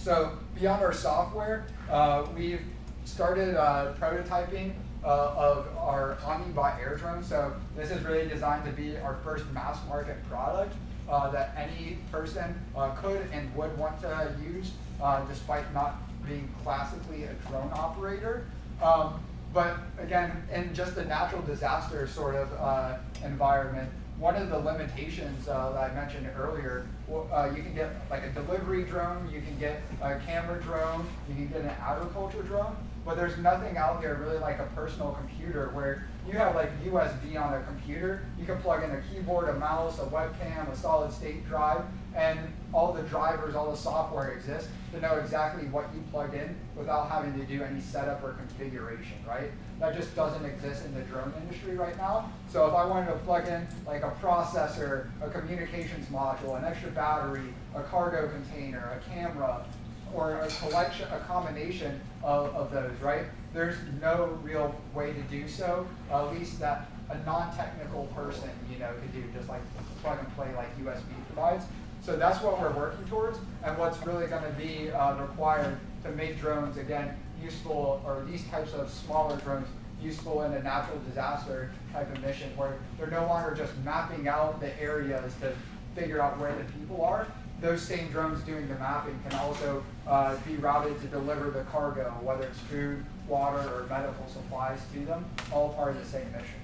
So beyond our software, we've started prototyping of our Omnibot air drone. So this is really designed to be our first mass market product that any person could and would want to use, despite not being classically a drone operator. But again, in just a natural disaster sort of environment, one of the limitations that I mentioned earlier, you can get like a delivery drone, you can get a camera drone, you can get an agriculture drone, but there's nothing out there really like a personal computer where you have like USB on a computer, you can plug in a keyboard, a mouse, a webcam, a solid state drive, and all the drivers, all the software exists to know exactly what you plugged in without having to do any setup or configuration, right? That just doesn't exist in the drone industry right now. So if I wanted to plug in like a processor, a communications module, an extra battery, a cargo container, a camera, or a collection, a combination of those, right? There's no real way to do so, at least that a non-technical person, could do, just like plug and play like USB provides. So that's what we're working towards, and what's really going to be required to make drones, again, useful, or these types of smaller drones useful in a natural disaster type of mission, where they're no longer just mapping out the areas to figure out where the people are. Those same drones doing the mapping can also be routed to deliver the cargo, whether it's food, water, or medical supplies to them, all part of the same mission.